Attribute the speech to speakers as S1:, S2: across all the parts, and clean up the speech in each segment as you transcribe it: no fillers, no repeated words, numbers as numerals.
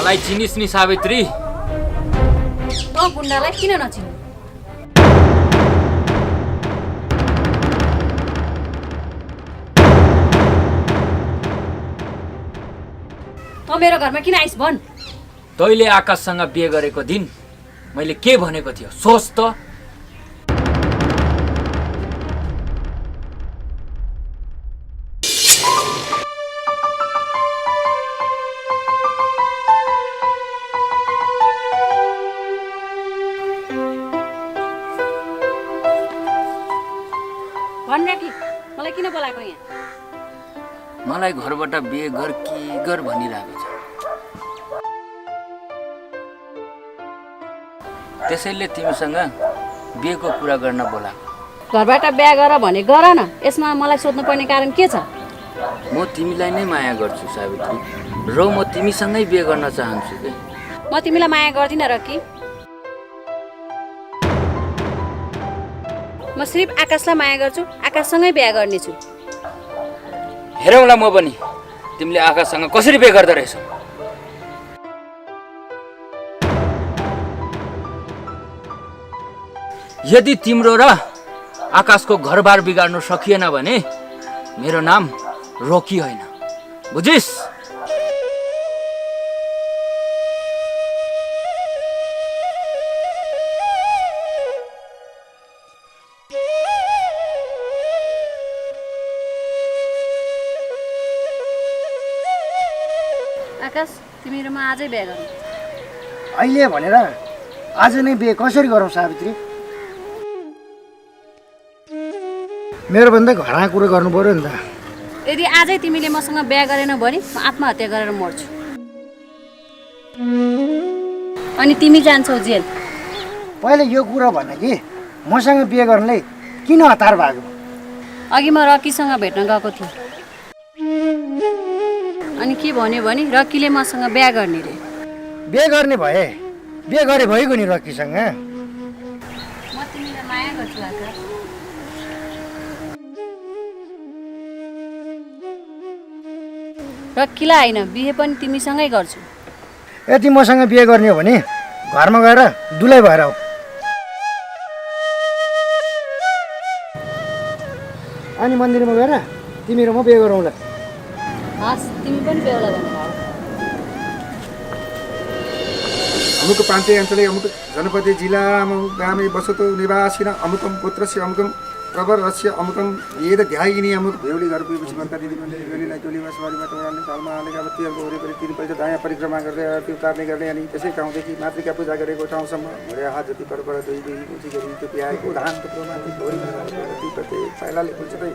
S1: मलाई चिनिस् नि सावित्री?
S2: गुण्डालाई किन नचिन्नु? मेरो घरमा किन आइस भन्?
S1: तैले आकाशसँग बिहे गरेको दिन मैले के भनेको थियो सोच त।
S2: भन् राखी, मलाई किन बोलाएको यहाँ?
S1: मलाई घरबाट बिहे गर कि गर भनिरहेको छ। त्यसैले तिमीसँग बिहेको कुरा गर्न बोलाएको।
S2: घरबाट बिहे गर भने गर न, यसमा मलाई सोध्नु पर्ने कारण के छ?
S1: म तिमीलाई नै माया गर्छु सावित्री, र म तिमीसँगै बिहे गर्न चाहन्छु के।
S2: म तिमीलाई माया गर्दिनँ र कि? म सिर्फ आकाशलाई माया गर्छु, आकाशसँगै बिहे गर्नेछु।
S1: हेरौँला म पनि तिमीले आकाशसँग कसरी बिहे गर्दो रहेछौ। यदि तिम्रो र आकाशको घरबार बिगार्नु सकिएन भने मेरो नाम रोकी होइन, बुझिस्?
S2: आकाश, तिमीहरूमा आजै बिहे गरौँ।
S3: अहिले भनेर आज नै बिहे कसरी गरौँ सावित्री? मेरो भन्दा घरमा कुरो गर्नु पर्यो नि त।
S2: यदि आजै तिमीले मसँग बिहे गरेनौ भने म आत्महत्या गरेर मर्छु। अनि तिमी जान्छौ जेल।
S3: पहिले यो कुरा भन कि मसँग बिहे गर्नलाई किन हतार भएको?
S2: अघि म रकीसँग भेट्न गएको थिएँ, अनि के भन्यो भने रकीले मसँग बिहे गर्ने रे।
S3: बिहे गर्ने भए बिहे गरे भइगयो नि रकीसँग।
S2: म तिमीलाई माया गर्छु आकाश। रकीलाई होइन, बिहे पनि तिमीसँगै गर्छु।
S3: यदि मसँग बिहे गर्ने हो भने घरमा गएर दुलै भएर आऊ। अनि मन्दिरमा गएर तिमी र म बिहे गरौँला।
S2: हस्, तिमी पनि बेहुला भन्नु।
S4: अमुक प्रान्तीय अञ्चले अमुक जनपदे जिल्ला अमुक ग्रामे बसतो निवासिन अमुकम पुत्रस्य अमुकम प्रवरस्य अमुकम येद ध्यायिनी अमुक भेउली घर पुगेपछि बन्ता दिदी भेउलीलाई टोलीमा सवारीबाट ओडाल्ने सालमा हालेका बत्तीहरूको वरिपरि 3 पल्ट दायाँ परिक्रमा गर्दै आरती उतार्ने गर्ने अनि त्यसै ठाउँदेखि मातृका पूजा गरेको ठाउँसम्म घुरे हात जति परपर दुई कुची गरी त्यो प्याएको धान टुक्रोमाथि ती प्रत्येक पाइलाले पुज्दै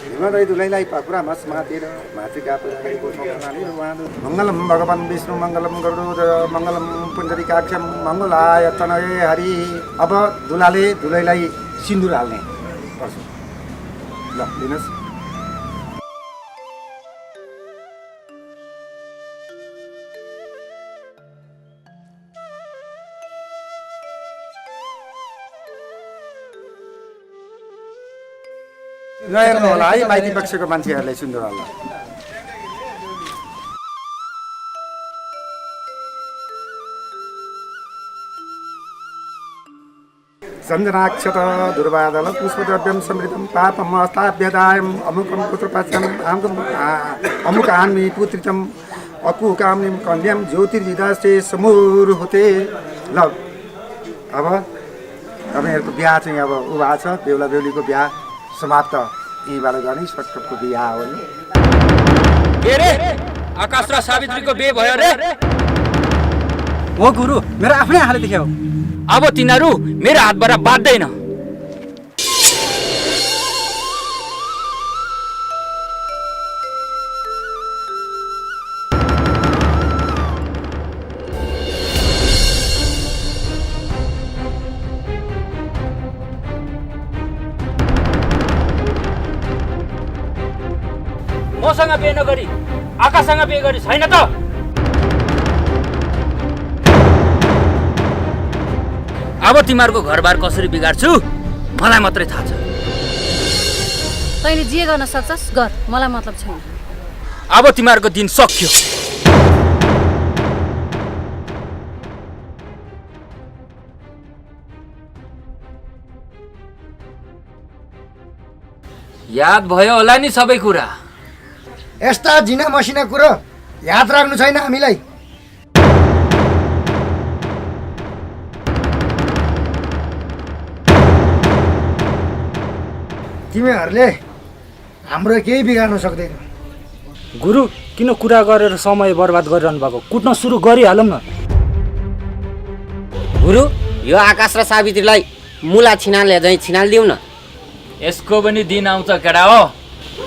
S4: हिमालय दुलैलाई पाखुरा मस मातेर मातृका पूजा गरेको ठाउँमा मङ्गलम भगवान् विष्णु मङ्गलम गरुड मङ्गलम पुण्डरीकाक्षम मङ्गलाय तनये हरि। अब दुलाले दुलैलाई सिन्दुर हाल्ने पर्छ। ल दिनुहोस्। नहेर्नु होला है माइती पक्षको मान्छेहरूलाई सिन्दुर हाल्न। सञ्जनाक्षत दुर्वादल पुष्पद्रव्यं समृद्धं पापम् अस्ताभ्यदायम् अमुकं पुत्रपाच्यम् अमुक आन्मी पुत्रितम् अकुकाम्निं कन्यां ज्योतिर्जिदास्ते समुर्हुते। ल अब तपाईँहरूको बिहा चाहिँ अब उ भएको छ, बेहुला बेहुलीको बिहा समाप्त यहीँबाट गर्ने सटकटको बिहा हो नि।
S1: के रे? आकाश र सावित्रीको बिहे भयो रे?
S5: हो गुरु, मेरो आफ्नै आँखाले देख्यो।
S1: अब तिनीहरू मेरो हातबाट बाँच्दैन। मसँग बिहे नगरी आकाशसँग बिहे गरी छैन त? अब तिमीहरूको घरबार कसरी बिगार्छु मलाई मात्रै थाहा छ।
S2: तैँले जे गर्न सक्छस् गर, मलाई मतलब छैन।
S1: अब तिमीहरूको दिन सक्यो। याद भयो होला नि सबै कुरा।
S3: यस्ता जिना मसिना कुरो याद राख्नु छैन हामीलाई। तिमीहरूले हाम्रो केही बिगार्न सक्दैन।
S5: गुरु किन कुरा गरेर समय बर्बाद गरिरहनु भएको? कुट्न सुरु गरिहालौँ न।
S6: गुरु यो आकाश र सावित्रीलाई मुला छिनालले चाहिँ छिनालिदिउँ न।
S1: यसको पनि दिन आउँछ केटा हो,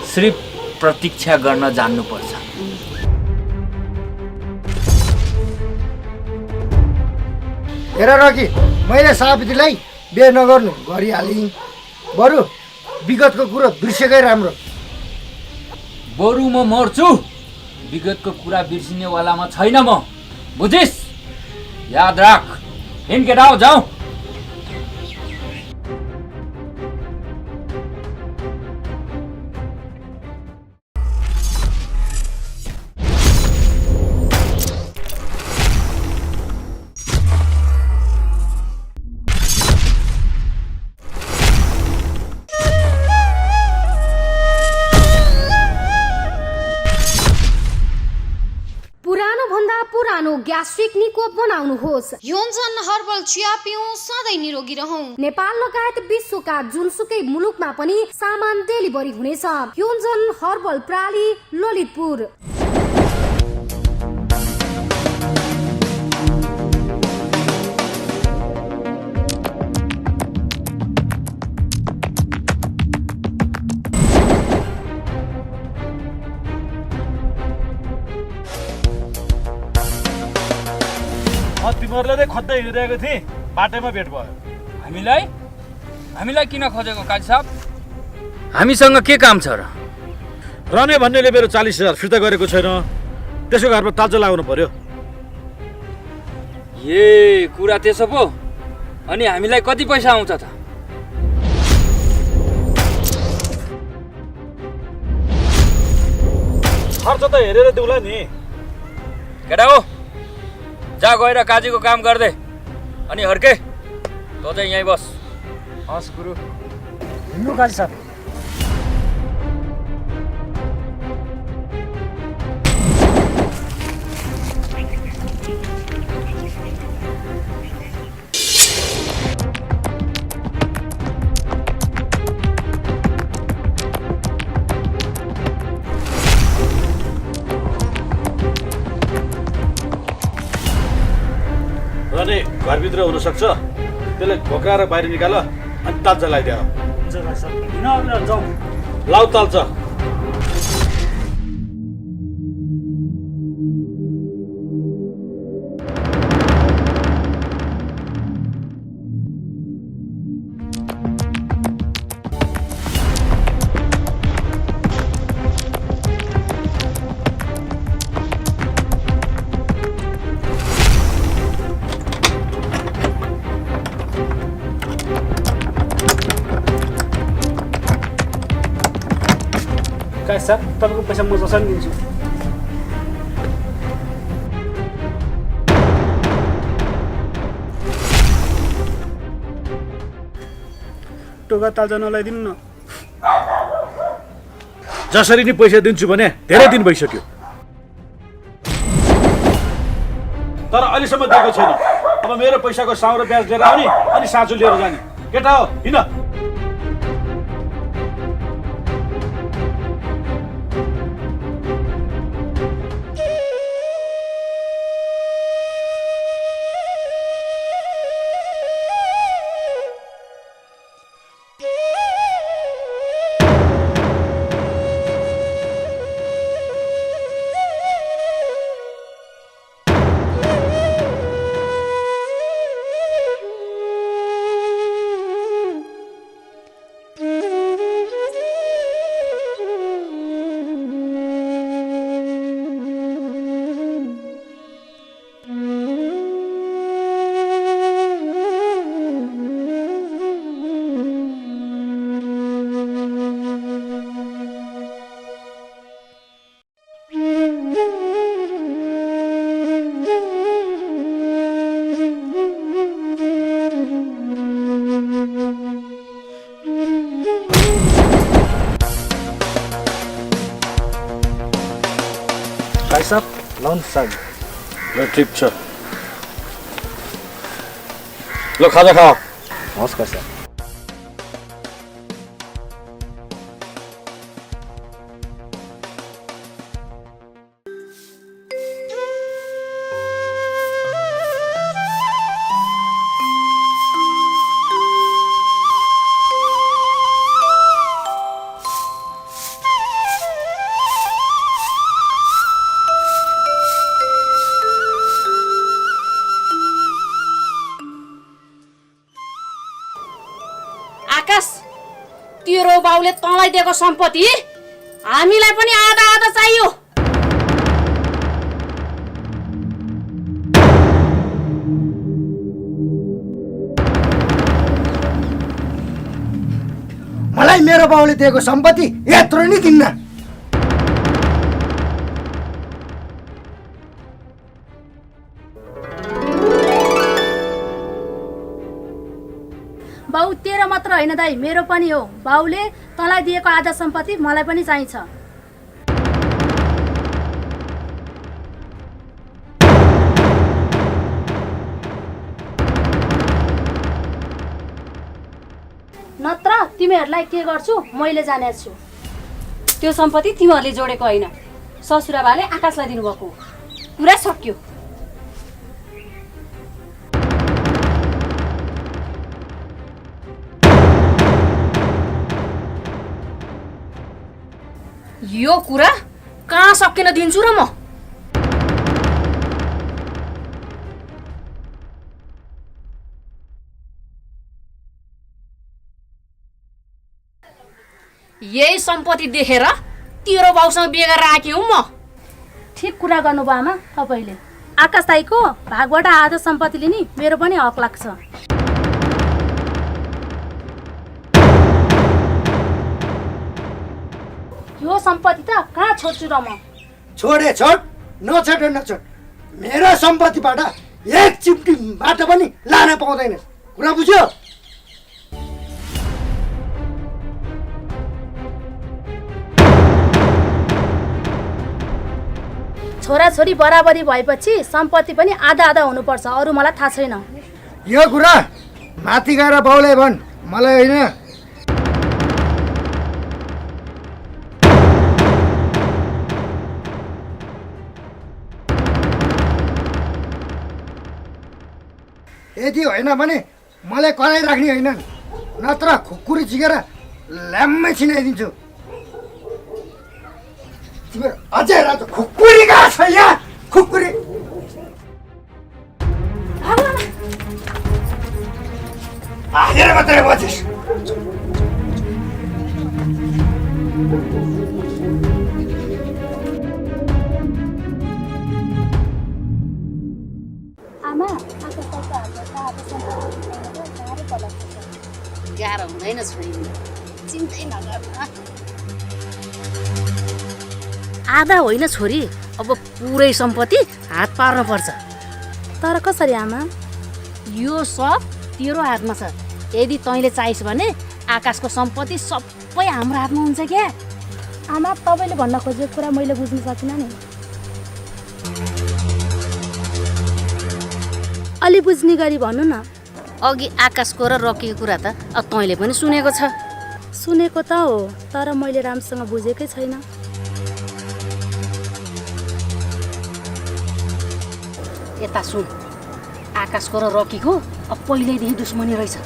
S1: सिर्फ प्रतीक्षा गर्न जान्नुपर्छ।
S3: हेर रकी, मैले सावित्रीलाई बिहे नगर्नु गरिहालेँ। बरु विगतको कुरो बिर्सेकै राम्रो।
S1: बरु म मर्छु, विगतको कुरा बिर्सिनेवालामा छैन म, बुझिस्? याद राख। हिँड केटा हो, जाऊ।
S7: ग्यास्ट्रिक निको बनाउनुहोस्। योन्जन हर्बल चिया पिउँ, सधैँ निरोगी रहौं। नेपाल लगायत विश्वका जुनसुकै मुलुकमा पनि सामान डेलिभरी हुनेछ। योन्जन हर्बल प्राली, ललितपुर।
S8: तिमीहरूले नै खोज्दै हिँडिरहेको थिएँ, बाटैमा भेट भयो।
S1: हामीलाई किन खोजेको काजी साहब? हामीसँग के काम छ र?
S8: रने भन्नेले मेरो 40,000 फिर्ता गरेको छैन, त्यसको घरमा ताजा लगाउनु पर्यो।
S1: ए कुरा त्यसो पो? अनि हामीलाई कति पैसा आउँछ त?
S8: खर्च त हेरेर देऊला नि।
S1: केटा हो, जा गएर काजीको काम गर्दै। अनि हर्के, तँ चाहिँ यहीँ बस।
S5: हस् गुरु। हिँड्नु काजी साहब।
S8: रने घरभित्र हुनसक्छ, त्यसलाई घोक्राएर बाहिर निकाल अनि ताजा लगाइदियो। लाउ ताल्छ।
S5: काजी साहब, तपाईँको पैसा म जसरी दिन्छु। टोका ताजा नलाइदिनु न।
S8: जसरी नि पैसा दिन्छु भने धेरै दिन भइसक्यो, तर अहिलेसम्म दिएको छैन। अब मेरो पैसाको साउँ र ब्याज लिएर आउने अनि साँचो लिएर जाने। केटा हो, हिँड।
S5: भाइ साहब लाउनु चाबी।
S8: ल ठिक छ, ल खाजा खाऊ।
S5: नमस्कार सर।
S2: आकाश, तेरो बाउले तँलाई दिएको सम्पत्ति हामीलाई पनि आधा आधा चाहियो।
S3: मलाई मेरो बाउले दिएको सम्पत्ति यत्रो नि दिन्न।
S2: बाउ तेरो मात्र होइन दाइ, मेरो पनि हो। बाउले तँलाई दिएको आधा सम्पत्ति मलाई पनि चाहिन्छ। नत्र तिमीहरूलाई के गर्छु मैले जानेको छु। त्यो सम्पत्ति तिमीहरूले जोडेको होइन, ससुराबाले आकाशलाई दिनुभएको। कुरा सक्यो। यो कुरा कहाँ सकिन दिन्छु र म। यही सम्पत्ति देखेर तेरो बाउसँग बिहे गरेर आएकी हुँ म। ठिक कुरा गर्नुभयो आमा तपाईँले। आकाश दाइको भागबाट आधा सम्पत्ति लिने मेरो पनि हक लाग्छ। यो सम्पत्ति त कहाँ छोड्छु र म।
S3: छोडे छोड, नछोडे नछोड, मेरो सम्पत्तिबाट एक चिप्टीबाट पनि लान पाउँदैन। कुरा बुझ्यो?
S2: छोराछोरी बराबरी भएपछि सम्पत्ति पनि आधा आधा हुनुपर्छ, अरू मलाई थाहा छैन।
S3: यो कुरा माथि गएर बाउलाई भन्, मलाई होइन। यदि होइन भने मलाई कराइराख्ने होइन, नत्र खुकुरी झिकेर ल्याम्मै छिनाइदिन्छु। तिमीहरू अझै रात खुकुरी गएको छ यहाँ, खुकुरी। हालेर मात्रै बजिस्।
S2: आमा, गाह्रो हुँदैन छोरी, चिन्तै नगर्नु। आधा होइन छोरी, अब पुरै सम्पत्ति हात पार्नु पर्छ। तर कसरी आमा? यो सब तेरो हातमा छ। यदि तैँले चाहिस् भने आकाशको सम्पत्ति सबै हाम्रो हातमा हुन्छ क्या। आमा, तपाईँले भन्न खोजेको कुरा मैले बुझ्नु सकिनँ नि। अलि बुझ्ने गरी भन्नु न। अघि आकाशको र रकीको कुरा त अब तैँले पनि सुनेको छ। सुनेको त हो, तर मैले राम्रोसँग बुझेकै छैन। यता सुन, आकाशको र रकीको अब पहिल्यैदेखि दुश्मनी रहेछ।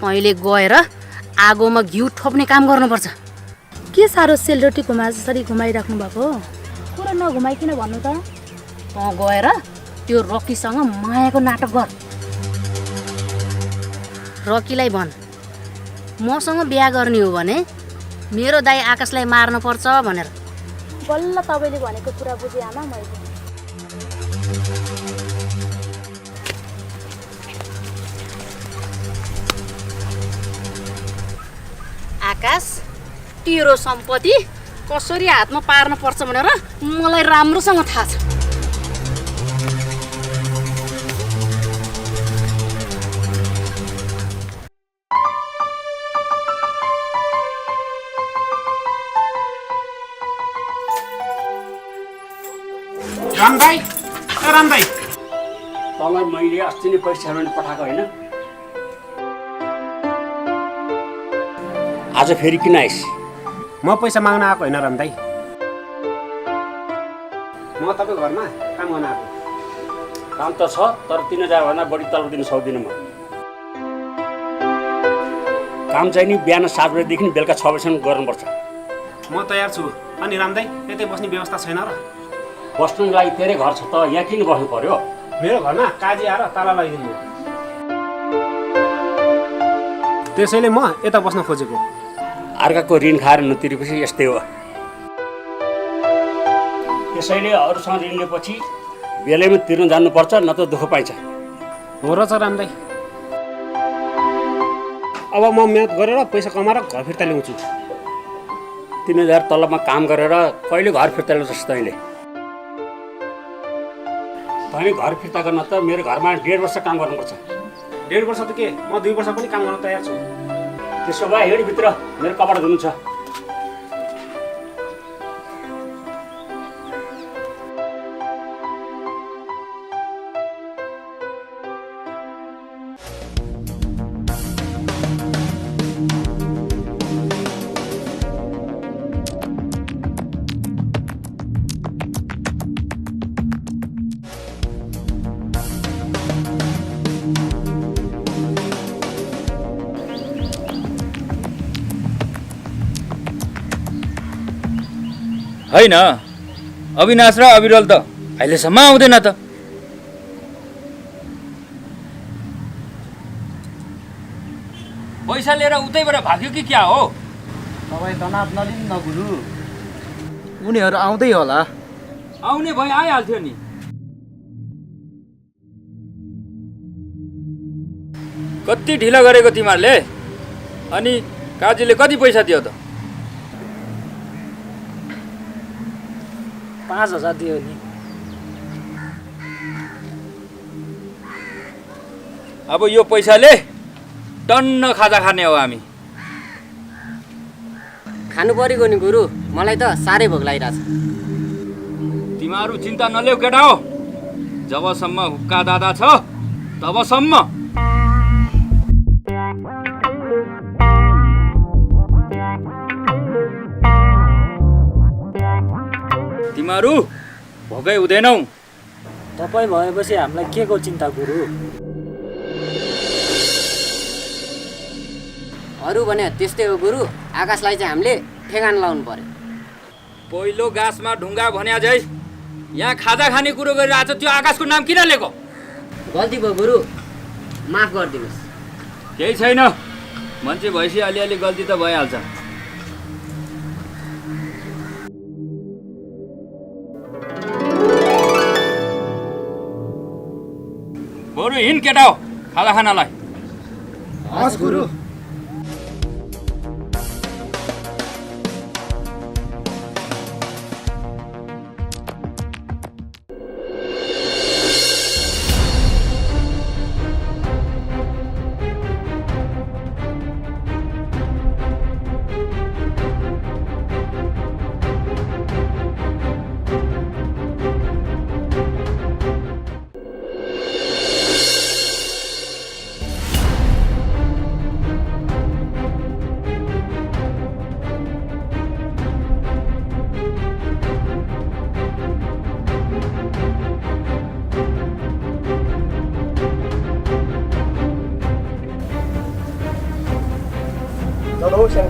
S2: मैले गएर आगोमा घिउ थप्ने काम गर्नुपर्छ। के साह्रो सेलरोटी घुमा जसरी घुमाइराख्नु भएको? कुरा नघुमाइकिन भन्नु त। गएर त्यो रकीसँग मायाको नाटक गर। रकीलाई भन्, मसँग बिहा गर्ने हो भने मेरो दाइ आकाशलाई मार्नुपर्छ भनेर। बल्ल तपाईँले भनेको कुरा बुझेँ आमा मैले। आकाश, तेरो सम्पत्ति कसरी हातमा पार्नु पर्छ भनेर मलाई राम्रोसँग थाहा छ।
S9: रामदाई रामदाई
S5: तँलाई मैले अस्ति नै पैसा पठाएको होइन? आज फेरि किन आइस?
S9: म पैसा माग्न आएको होइन रामदाई, म तपाईँ घरमा काम गर्न आएको।
S5: काम त छ, तर 3000 भन्दा बढी तलब दिन सक्दिनँ म। काम चाहिँ नि बिहान 7 बजेदेखि बेलुका 6 बजीसम्म गर्नुपर्छ।
S9: म तयार छु। अनि रामदाई त्यतै बस्ने व्यवस्था छैन र?
S5: बस्नुको लागि तेरै घर छ त, यहाँ किन बस्नु पर्यो?
S9: मेरो घरमा काजी आएर ताला लगाइदिनु हो, त्यसैले म यता बस्न खोजेको।
S5: अर्काको ऋण खाएर नतिरेपछि यस्तै हो। त्यसैले अरूसँग ऋण लिएपछि बेलैमा तिर्न जानुपर्छ, न त दुःख पाइन्छ।
S9: हो र छ रामदाई, अब म मेहनत गरेर पैसा कमाएर घर फिर्ता ल्याउँछु।
S5: 3000 तलबमा काम गरेर कहिले घर फिर्ता ल्याउँछस् तैँले? तैँले घर फिर्ता गर्न त मेरो घरमा 1.5 वर्ष काम गर्नुपर्छ।
S9: 1.5 वर्ष त के, म 2 वर्ष पनि काम गर्न तयार छु।
S5: त्यसो भए हिँड भित्र, मेरो कपडा धुनु छ।
S1: होइन, अविनाश र अविरल त अहिलेसम्म आउँदैन त। पैसा लिएर उतैबाट भाग्यो कि क्या हो?
S3: तपाईँ तनाव नलिनु न गुरु, उनीहरू आउँदै होला।
S1: आउने भए आइहाल्थ्यो नि। कति ढिला गरेको तिमीहरूले? अनि काजीले कति पैसा दियो त?
S5: 5000 दियो नि।
S1: अब यो पैसाले टन्न खाजा खाने हो हामी।
S6: खानु परेको नि गुरु, मलाई त साह्रै भोक लागिरहेछ।
S1: तिमीहरू चिन्ता नलेऊ केटा हो, जबसम्म हुक्का दादा छ तबसम्म। तिमीहरू भोकै हुँदैनौ।
S5: तपाईँ भएपछि हामीलाई के को चिन्ता गुरु?
S6: अरू भने त्यस्तै हो गुरु, आकाशलाई चाहिँ हामीले ठेगान लाउनु पर्यो।
S1: पहिलो गाँसमा ढुङ्गा भन्या झै यहाँ खाजा खाने कुरो गरिरहेछ, त्यो आकाशको नाम किन लिएको?
S6: गल्ती भयो गुरु, माफ गरिदिनुहोस्।
S1: केही छैन, मान्छे भएपछि अलिअलि गल्ती त भइहाल्छ। बरु हिँड केटा हो खाजा खानालाई।
S3: हस् गुरु।
S10: हेलो सानो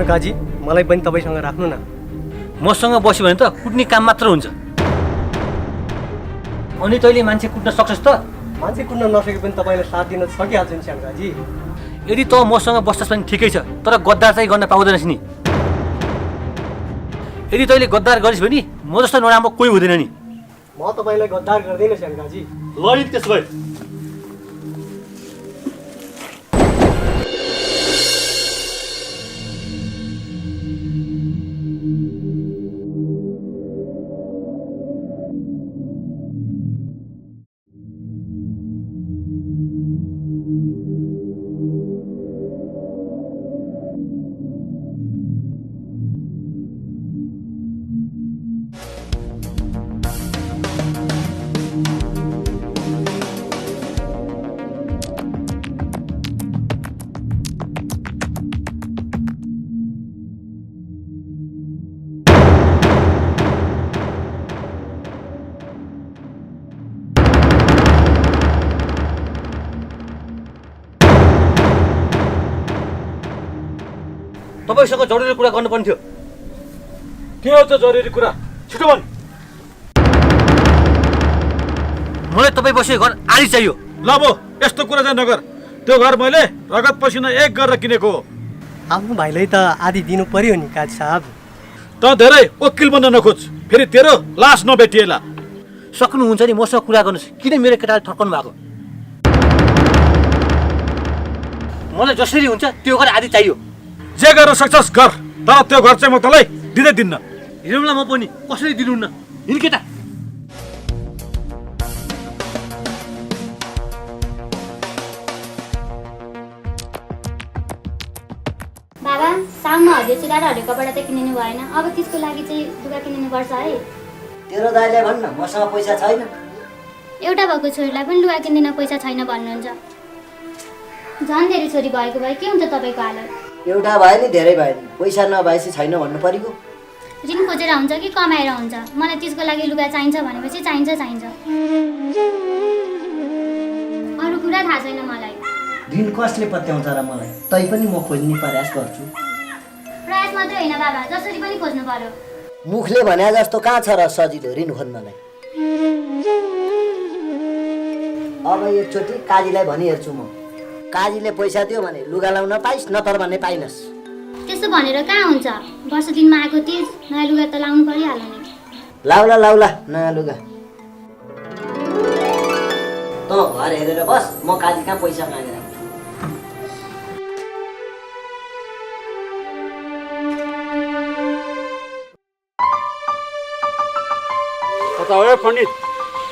S10: काजी, मलाई पनि तपाईँसँग राख्नु न।
S11: मसँग बस्यो भने त कुट्ने काम मात्र हुन्छ। अनि तैँले मान्छे कुट्न सक्छस् त?
S10: मान्छे कुट्न नसके पनि तपाईँले साथ दिन सकिहाल्छ नि सानो काजी।
S11: यदि त मसँग बस्छस् भने ठिकै छ, तर गद्दार चाहिँ गर्न पाउँदैनस् नि। यदि तैँले गद्दार गरिस् भने म जस्तो नराम्रो कोही हुँदैन नि।
S10: म तपाईँलाई गद्दार गर्दिनँ सानो काजी।
S11: ल नि त्यसो भए। तपाईँसँग जरुरी कुरा गर्नुपर्ने थियो।
S8: के हो त जरुरी कुरा? छिटो भन्।
S11: मलाई तपाईँ बसेको घर आधी चाहियो।
S8: ल अब यस्तो कुरा चाहिँ नगर। त्यो घर मैले रगत पसिना एक गरेर किनेको हो।
S10: आफ्नो भाइलाई त आधी दिनु पर्यो नि काजी साहब।
S8: त धेरै वकिल बन्न नखोज, फेरि तेरो लास नभेटिएला।
S11: सक्नुहुन्छ नि मसँग कुरा गर्नुहोस्, किन मेरो केटाले ठर्काउनु भएको? मलाई जसरी हुन्छ त्यो घर आधी चाहियो।
S8: जे गर्न सक्छस् गर, तर त्यो घर चाहिँ म तँलाई दिँदै दिन्न।
S11: हिँड्नुलाई म पनि कसरी दिनुहुन्न? हिँड केटा।
S7: बाबा साउनमा हरियो चुरा र हरियो कपडा त किनिनु भएन, अब त्यसको लागि चाहिँ लुगा किनिनु पर्छ है।
S3: तेरो दाइलाई भन्न मसँग पैसा छैन।
S7: एउटा भएको छोरीलाई पनि लुगा किनिदिन पैसा छैन भन्नुहुन्छ। झन् धेरै छोरी भएको भए के हुन्छ तपाईँको हालत?
S3: एउटा भयो नि धेरै भयो नि, पैसा नभएपछि छैन भन्नु परेको।
S7: ऋण खोजेर हुन्छ कि कमाएर हुन्छ? मलाई त्यसको लागि लुगा चाहिन्छ भनेपछि चाहिन्छ। अरू कुरा थाहा छैन मलाई।
S3: ऋण कसले पत्याउँछ र मलाई? तै पनि म खोज्ने प्रयास गर्छु।
S7: प्रयास मात्रै होइन बाबा, जसरी पनि खोज्नु पर्यो।
S3: मुखले भने जस्तो कहाँ छ र सजिलो ऋण खोज्नलाई? अब एकचोटि काजीलाई भनिहेर्छु म। काजीले पैसा दियो भने लुगा लाउन पाइस्, नत्र भने पाइनस्।
S7: त्यस्तो भनेर कहाँ हुन्छ? वर्ष दिनमा आएको तिज नयाँ लुगा त लाउनु परिहाल्यो नि।
S3: लाउला नयाँ लुगा। त घर हेरेर बस, म काजी कहाँ पैसा मागेर आउँछु।
S1: पण्डित,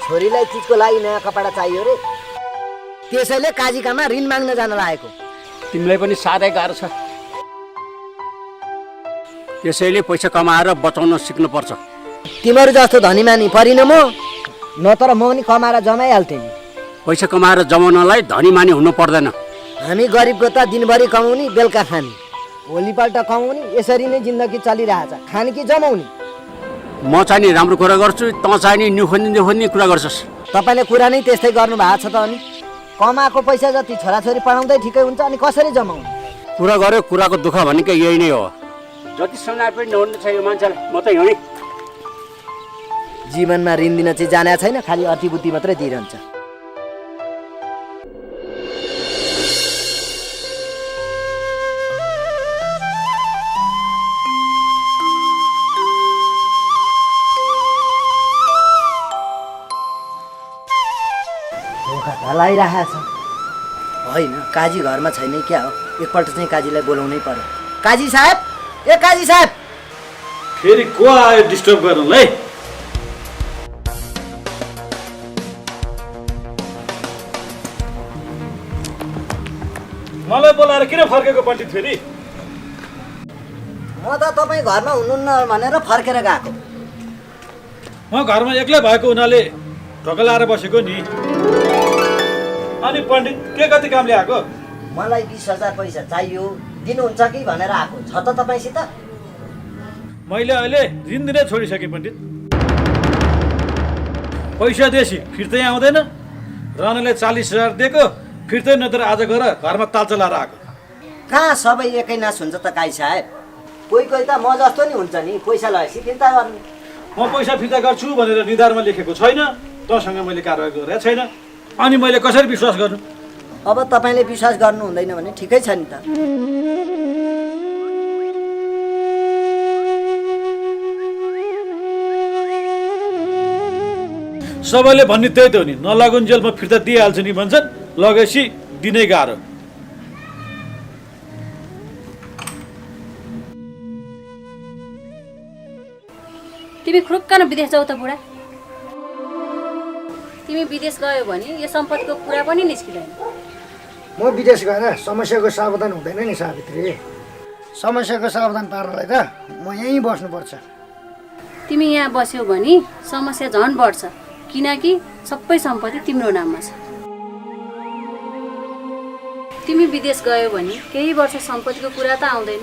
S3: छोरीलाई चिजको लागि नयाँ कपडा चाहियो रे, त्यसैले काजीकामा ऋण माग्न जान लागेको।
S1: तिमीलाई पनि साह्रै गाह्रो छ, त्यसैले पैसा कमाएर बचाउन सिक्नुपर्छ।
S3: तिमीहरू जस्तो धनीमानी परिन म, नत्र म पनि कमाएर जमाइहाल्थेँ नि।
S1: पैसा कमाएर जमाउनलाई धनीमानी हुनु पर्दैन।
S3: हामी गरिबको त दिनभरि कमाउने बेलुका खाने, भोलिपल्ट कमाउने, यसरी नै जिन्दगी चलिरहेछ। खाने कि जमाउने?
S1: म चाहिँ नि राम्रो कुरा गर्छु, तँ चाहिँ नि निखोज्ने कुरा गर्छस्।
S3: तपाईँले कुरा नै त्यस्तै गर्नु भएको छ त। अनि कमाएको पैसा जति छोराछोरी पढाउँदै ठिकै हुन्छ, अनि कसरी जमाउने?
S1: कुरा गर्यो, कुराको दुःख भनेको यही नै हो। जति समय पनि नहुने छ यो मान्छेलाई, म त हिँडेँ।
S3: जीवनमा ऋण दिन चाहिँ जाने छैन, खालि अतिबुद्धि मात्रै दिइरहन्छ। लगाइरहेछ होइन, काजी घरमा छैन क्या हो? एकपल्ट चाहिँ काजीलाई बोलाउनै पर्यो। काजी साहब, ए काजी साहब!
S8: फेरि को आयो डिस्टर्ब गर्नलाई? मलाई बोलाएर किन फर्केको पण्डित फेरि?
S3: म त तपाईँ घरमा हुनुहुन्न भनेर फर्केर गएको।
S8: म घरमा एक्लै भएको हुनाले ढोका बसेको नि। अनि पण्डित के कति कामले आएको?
S3: मलाई 20,000 पैसा चाहियो, दिनुहुन्छ कि भनेर आएको। छ त तपाईँसित?
S8: मैले अहिले ऋण दिनै छोडिसकेँ पण्डित। पैसा दिएपछि फिर्तै आउँदैन। राणाले 40,000 दिएको, फिर्तै नत्र आज गएर घरमा तालचा लाएर आएको।
S3: कहाँ सबै एकै नास हुन्छ त काजी साहब? कोही त म जस्तो नि हुन्छ नि, पैसा लगाएपछि फिर्ता गर्नु।
S8: म पैसा फिर्ता गर्छु भनेर निधारमा लेखेको छैन, तँसँग मैले कारवाही गरेको छैन, अनि मैले कसरी विश्वास गर्नु?
S3: अब तपाईँले विश्वास गर्नु हुँदैन भने ठिकै छ नि त।
S8: सबैले भन्ने त्यही त हो नि, नलागुन्जेलमा फिर्ता दिइहाल्छु नि भन्छन्, लगेपछि दिनै गाह्रो।
S2: तिमी खुरुक्क विदेश जाऊ त बुढा। तिमी विदेश गयो भने यो सम्पत्तिको कुरा पनि निस्किँदैन।
S3: म विदेश गएर समस्याको सावधान हुँदैन नि सावित्री। समस्याको सावधान पार्नलाई त म यहीँ बस्नुपर्छ।
S2: तिमी यहाँ बस्यौ भने समस्या झन् बढ्छ, किनकि सबै सम्पत्ति तिम्रो नाममा छ। तिमी विदेश गयो भने केही वर्ष सम्पत्तिको कुरा त आउँदैन।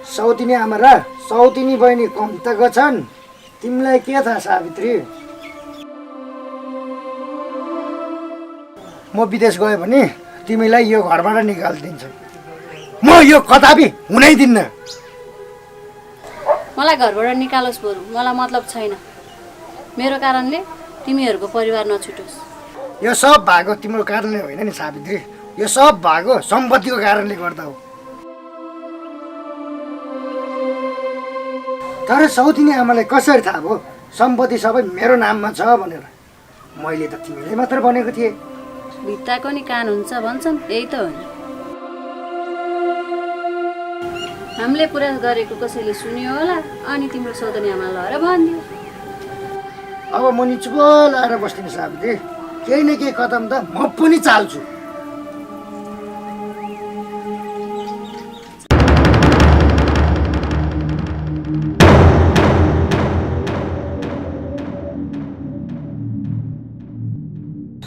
S3: सौतिनी आमा र सौतिनी बहिनी कम त गछन्, तिमीलाई के थाहा सावित्री? म विदेश गयो भने तिमीलाई यो घरबाट निकालिदिन्छु। म यो कदापि हुनै दिन्न।
S2: मलाई घरबाट निकालोस् बरु, मलाई मतलब छैन। मेरो कारणले तिमीहरूको परिवार नछुटोस्।
S3: यो सब भएको तिम्रो कारणले होइन नि सावित्री, यो सब भएको सम्पत्तिको कारणले गर्दा हो। तर सौतिनी आमालाई कसरी थाहा भयो सम्पत्ति सबै मेरो नाममा छ भनेर? मैले त तिमीले मात्र भनेको थिएँ।
S2: भित्ताको नि कान हुन्छ भन्छन्, यही त हो नि। हामीले पुरा गरेको कसैले सुन्यो होला अनि तिम्रो सौतनी आमा लहर भनिदियो।
S3: अब म नि चुप लाएर बस्दिनँ सावित्री, केही न केही कदम त म पनि चाल्छु।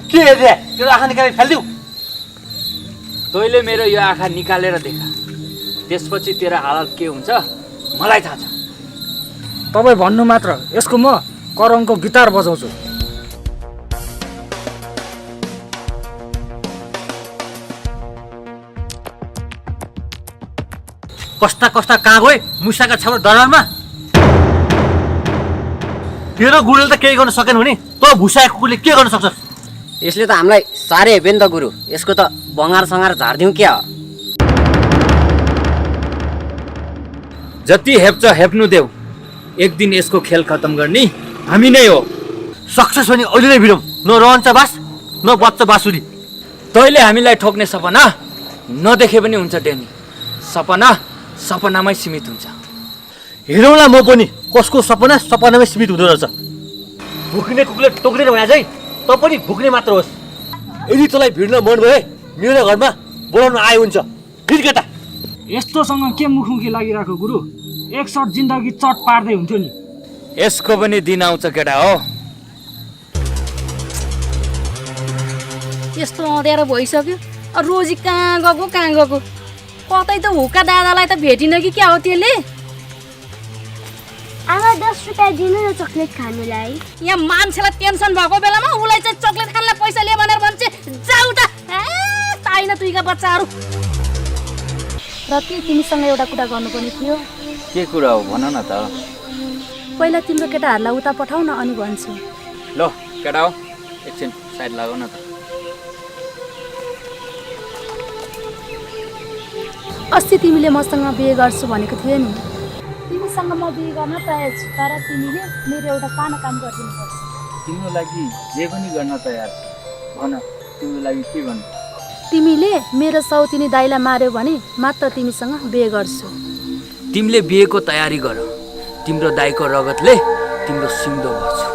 S11: के हेर्दै तेरो आँखा निकालेर फालिदिउ?
S1: तैँले मेरो यो आँखा निकालेर देखा, त्यसपछि तेरो हालत के हुन्छ मलाई थाहा छ।
S5: तपाईँ भन्नु मात्र, यसको म करङको गिटार बजाउँछु।
S11: कस्ता कस्ता कहाँ गए मुसाका छाउरा दरबारमा? तेरो गुरुले त केही गर्न सकेन भने त भुसाएको कुकुरले के गर्न सक्छ?
S6: यसले त हामीलाई साह्रै हेप्यो नि त गुरु। यसको त बङ्गार सङ्गार झारिदिउँ क्या हो।
S1: जति हेप्छ हेप्नु देऊ, एक दिन यसको खेल खत्तम गर्ने हामी नै हो।
S11: सक्सेस भने अहिले नै भिडौँ, न रहन्छ बास न बच्च बाँसुरी।
S1: तैँले हामीलाई ठोक्ने सपना नदेखे पनि हुन्छ डेनी, सपना सपनामै सीमित हुन्छ।
S11: हेरौँला म पनि कसको सपना सपनामै सीमित हुँदो रहेछ। भुक्ने कुकुरले टोक्रेर भने चाहिँ त पनि भुक्ने मात्र होस्। यदि तँलाई भिड्न मन भए मेरो घरमा बोलाउन आयो हुन्छ। हिँड केटा।
S5: यस्तोसँग के मुखमुखी लागिरहेको गुरु? एक सर्ट जिन्दगी चट पार्दै हुन्थ्यो नि।
S1: यसको पनि दिन आउँछ केटा हो।
S2: यस्तो अँध्यारो भइसक्यो। रोजी कहाँ गएको? कतै त हुक्का दादालाई त भेटिन कि क्या हो त्यसले?
S7: आमा 10 रुपियाँ दिनु न चक्लेट खानुलाई।
S2: यहाँ मान्छेलाई टेन्सन भएको बेलामा उसलाई चाहिँ चक्लेट खानलाई पैसा लिए भनेर भन्छ। जाऊ त ताइन तुइका बच्चाहरू। र के तिमीसँग एउटा कुरा गर्नुपर्ने थियो?
S1: के कुरा हो भन न त।
S2: पहिला तिम्रो केटाहरूलाई उता पठाउ न अनि भन्छु।
S1: ल केटा हो, एकछिन साइड लगाऊ न त।
S2: अस्ति तिमीले मसँग बिहे गर्छु भनेको थियो नि। तिमीसँग म बिहे गर्न तयार छु, तर तिमीले मेरो एउटा सानो काम गरिदिनुपर्छ।
S1: तिम्रो लागि जे पनि गर्न तयार। भन तिम्रो लागि के गर्नु?
S2: तिमीले मेरो सौतिनी दाइलाई मार्यो भने मात्र तिमीसँग बिहे गर्छु।
S1: तिमीले बिहेको तयारी गर, तिम्रो दाइको रगतले तिम्रो सिउँदो भर्छु।